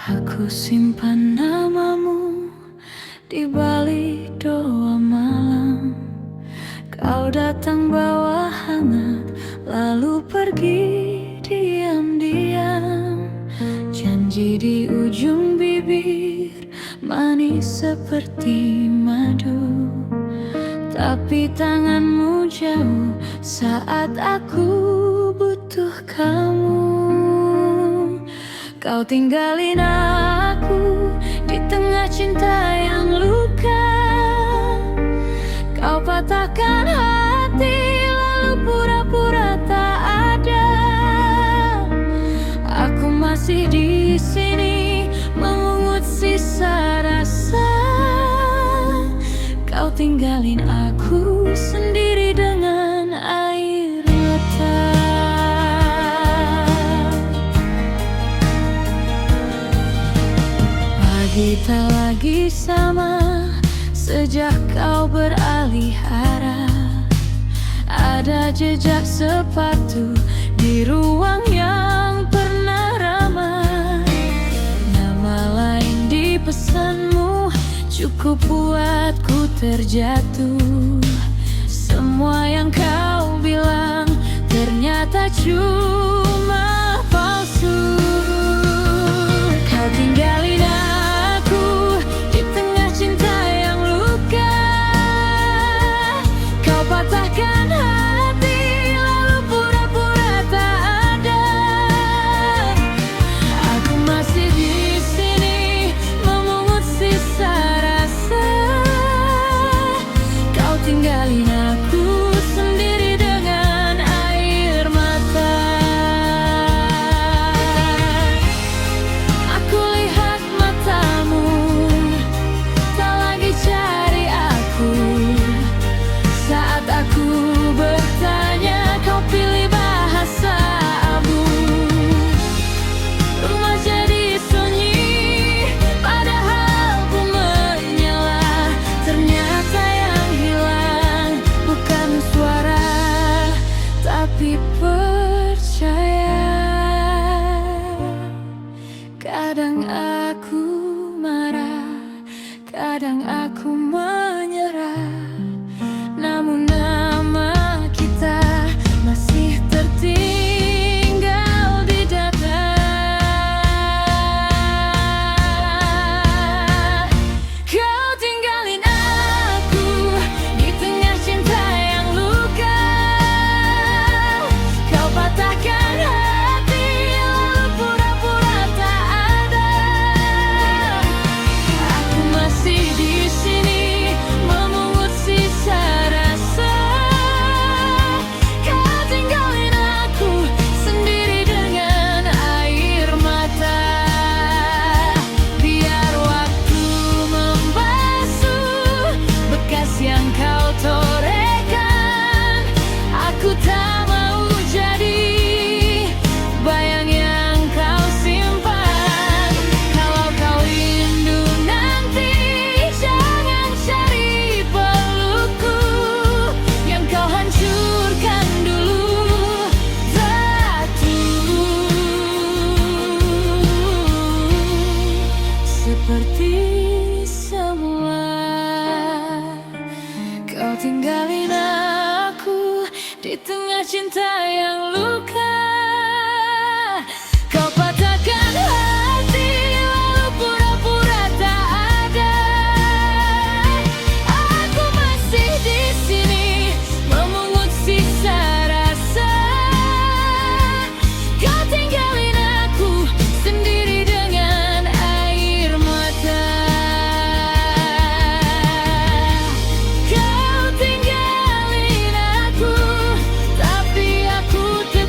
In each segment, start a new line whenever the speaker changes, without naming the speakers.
Aku simpan namamu di balik doa malam. Kau datang bawa hangat, lalu pergi diam-diam. Janji di ujung bibir, manis seperti madu. Tapi tanganmu jauh saat aku butuh kamu. Kau tinggalin aku di tengah cinta yang luka. Kau patahkan hati lalu pura-pura tak ada. Aku masih di sini memungut sisa rasa. Kau tinggalin aku sendiri dengan air mata. Kita lagi sama sejak kau beralih arah. Ada jejak sepatu di ruang yang pernah ramai. Nama lain di pesanmu cukup buatku terjatuh. Semua yang kau bilang ternyata cuma palsu. Kau tinggalin patahkan hati lalu pura-pura tak ada. Aku masih di sini memungut sisa rasa. Kau tinggalin aku sendiri dengan air mata. Aku lihat matamu tak lagi cari aku. Saat aku bertanya, kau pilih bahasa abu. Rumah jadi sunyi, padahal ku menyala. Ternyata yang hilang bukan suara, tapi percaya. Kadang aku marah, kadang aku menyerah. Namun nama kita masih tertinggal di data. Kau tinggalin aku di tengah cinta yang luka. Kau patahkan hati lalu pura-pura tak ada. Aku masih di sini memungut sisa. Yang kau torehkan, aku tak mau jadi bayang yang kau simpan. Kalau kau rindu nanti, jangan cari pelukku yang kau hancurkan dulu. Jatuh seperti semua. Kau tinggalin aku di tengah cinta yang luka. Kau patahkan hati lalu pura-pura tak ada. Aku masih di sini memungut sisa rasa. Kau tinggalin aku sendiri dengan air mata. Kau tinggalin aku, tapi aku tetap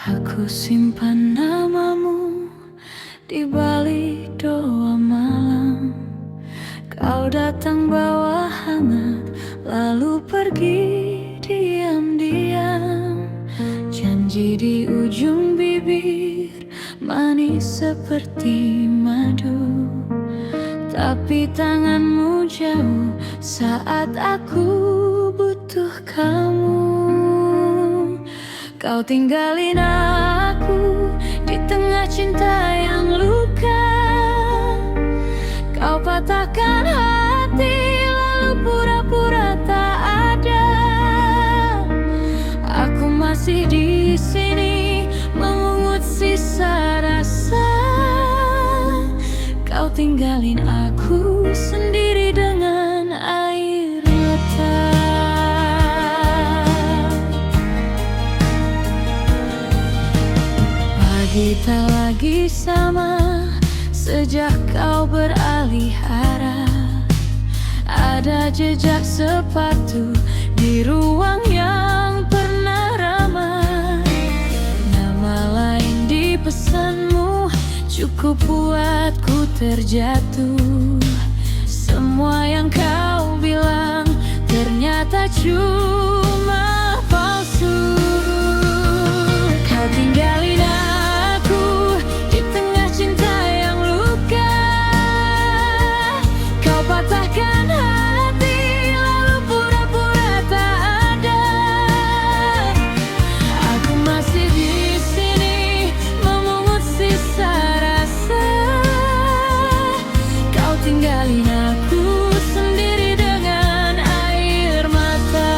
Aku simpan namamu di balik doa malam. Kau datang bawa hangat, lalu pergi diam-diam. Janji di ujung bibir, manis seperti madu. Tapi tanganmu jauh saat aku butuh kamu. Kau tinggalin aku di tengah cinta yang luka. Kau patahkan hati lalu pura-pura tak ada. Aku masih di sini mengungut sisa rasa. Kau tinggalin aku sendiri dengan air mata. Pagi tak lagi sama sejak kau beralih arah. Ada jejak sepatu di ruang yang pernah ramai. Nama lain di pesanmu cukup buatku terjatuh. Semua yang kau bilang ternyata cuma palsu. Kau tinggalin aku di tengah cinta yang luka. Kau patahkan hati lalu pura-pura tak ada. Aku masih di sini memungut sisa rasa. Kau tinggalin aku sendiri dengan air mata.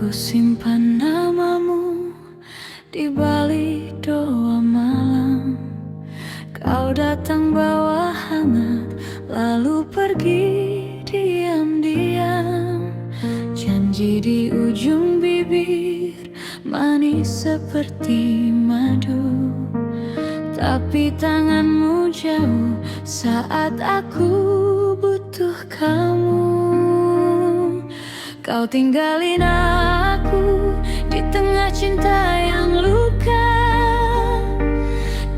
Ku simpan namamu di balik doa malam. Kau datang bawa hangat, lalu pergi diam-diam. Janji di ujung bibir, manis seperti madu. Tapi tanganmu jauh saat aku butuh kamu. Kau tinggalin aku di tengah cinta yang luka.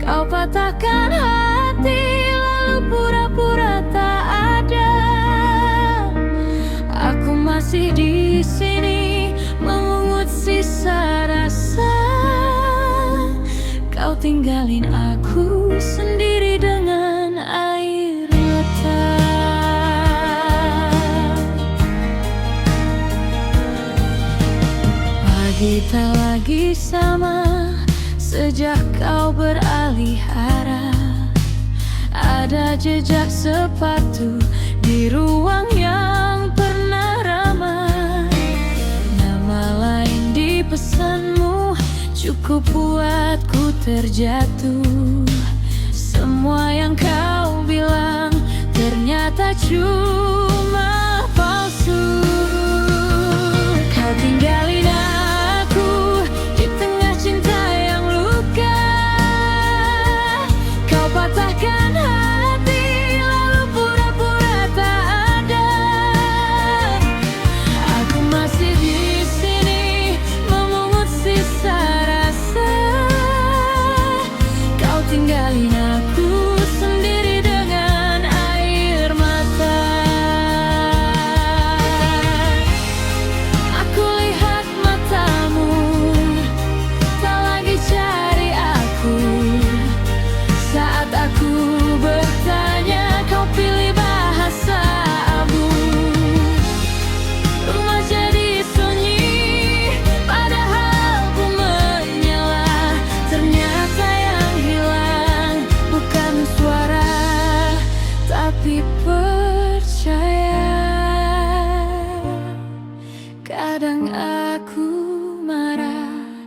Kau patahkan hati lalu pura-pura tak ada. Aku masih di sini memungut sisa rasa. Kau tinggalin aku sendiri dengan air mata. Pagi tak lagi sama sejak kau beralih arah. Ada jejak sepatu di ruang yang pernah ramai. Nama lain di pesanmu cukup buatku terjatuh. Semua yang kau bilang ternyata cuma palsu. Kau tinggalin aku di tengah cinta yang luka. Kau patahkan hati lalu pura-pura tak ada. Aku masih di sini memungut sisa rasa. Kau tinggalin aku sendiri dengan air mata. Aku lihat matamu tak lagi cari aku. Saat aku bertanya kau pilih bahasa abu. Rumah jadi sunyi padahal ku menyala. Ternyata yang hilang bukan suara tapi percaya. Kadang aku marah,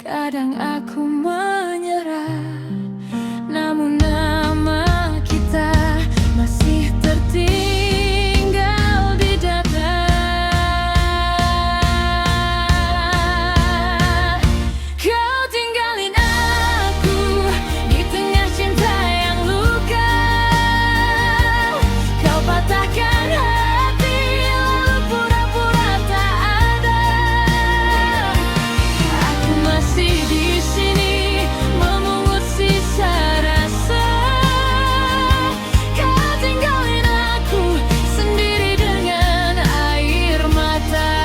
kadang aku menyerah. Namun nama kita masih tertinggal di dada. Kau tinggalin aku di tengah cinta yang luka. Kau patahkan hati lalu pura-pura tak ada. Aku masih di sini memungut sisa rasa. Kau tinggalin aku sendiri dengan air mata.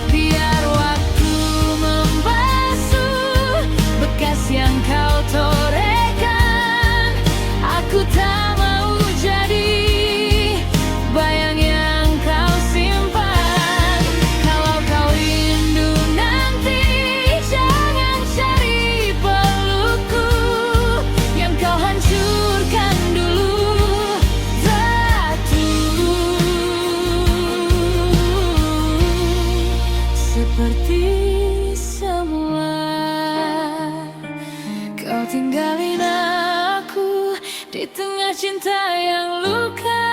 Biar waktu membasuh bekas yang kau torehkan. Aku tak mau jadi bayang yang kau simpan. Kalau kau rindu nanti jangan cari pelukku yang kau hancurkan dulu. Jatuh seperti semula. Kau tinggalin aku di tengah cinta yang luka.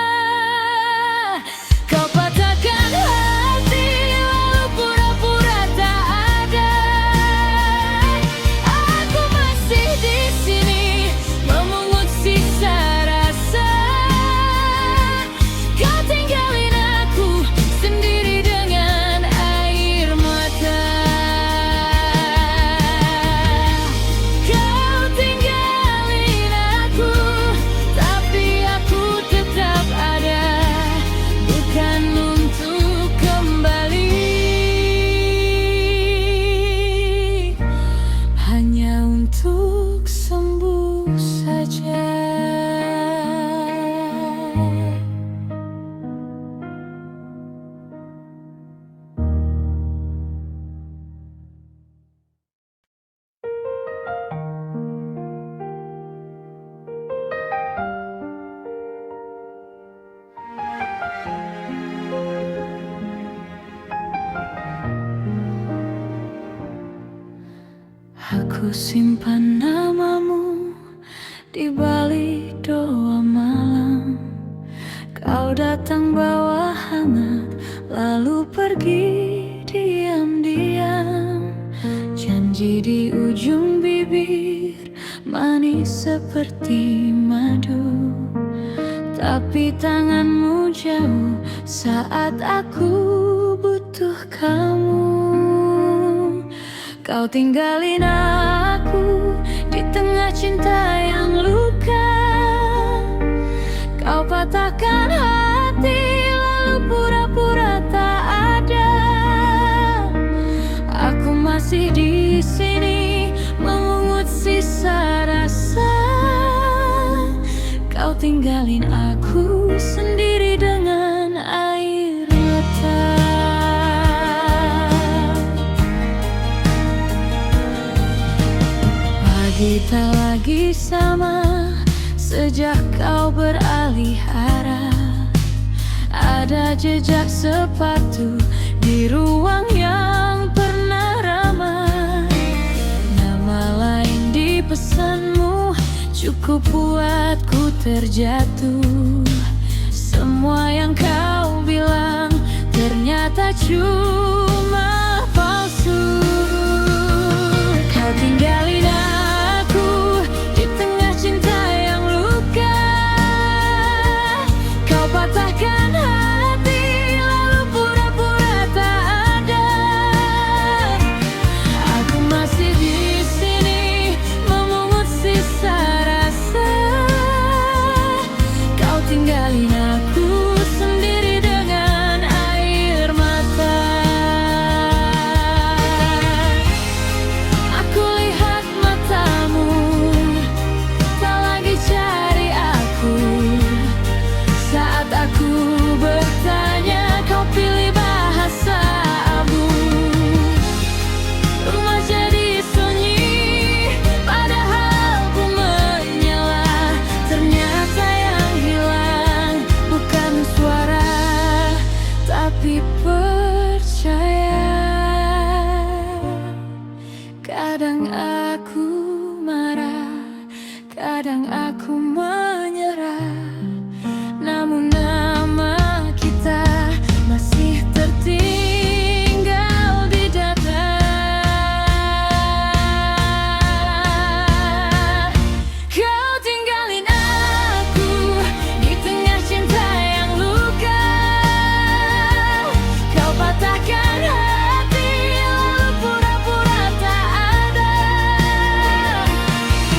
Kau patahkan hati lalu pura-pura tak ada. Aku masih di sini memungut sisa rasa. Kau tinggalin aku sendiri dengan air mata. Kau tinggalin aku, tapi aku tetap ada. simpan namamu di balik doa malam. Kau datang bawa hangat, lalu pergi diam-diam. Janji di ujung bibir, manis seperti madu. Tapi tanganmu jauh saat aku butuh kamu. Kau tinggalin aku di tengah cinta yang luka. Kau patahkan hati lalu pura-pura tak ada. Aku masih di sini memungut sisa rasa. Kau tinggalin aku sendiri dengan air mata. Pagi tak lagi sama sejak kau beralih arah. Ada jejak sepatu di ruang yang pernah ramai. Nama lain di pesanmu cukup buatku terjatuh. Semua yang kau bilang ternyata cuma palsu. Kau tinggalin aku di tengah cinta yang luka. Kau patahkan hati lalu pura-pura tak ada. Aku masih di sini memungut sisa rasa. Kau tinggalin aku sendiri dengan air mata. Aku lihat matamu tak lagi cari aku. Saat aku bertanya, kau pilih bahasa abu. Rumah jadi sunyi, padahal ku menyala. Ternyata yang hilang bukan suara, tapi percaya. Kadang aku marah, kadang aku menyerah. Namun nama kita masih tertinggal di data. Kau tinggalin aku di tengah cinta yang luka. Kau patahkan hati lalu pura-pura tak ada.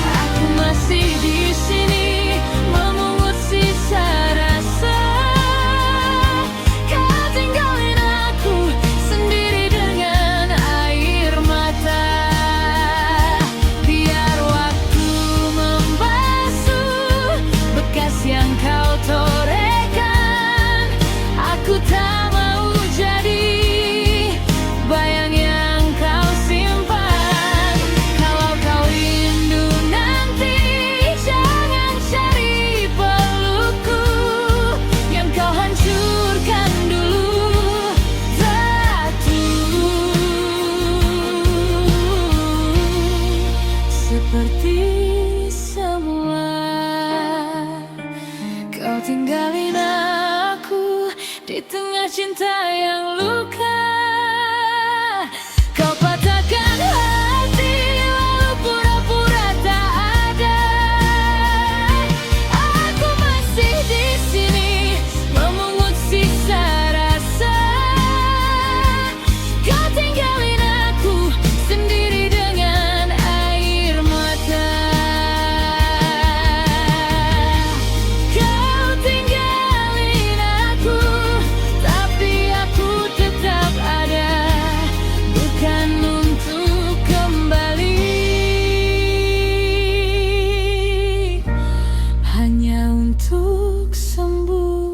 Aku masih di sini memungut sisa rasa. Kau tinggalin aku sendiri dengan air mata. Biar waktu membasuh bekas yang kau torehkan. Aku tak mau jadi bayang yang kau simpan. Kalau kau rindu nanti, jangan cari pelukku yang kau hancurkan dulu. Tatu seperti semula. Kau tinggalin aku di tengah cinta yang luka. Kau patahkan hati lalu pura-pura tak ada. Aku masih di sini memungut sisa rasa. Kau tinggalin aku sendiri dengan air mata. Kau tinggalin aku, tapi aku tetap ada. Bukan untuk kembali, hanya untuk sembuh.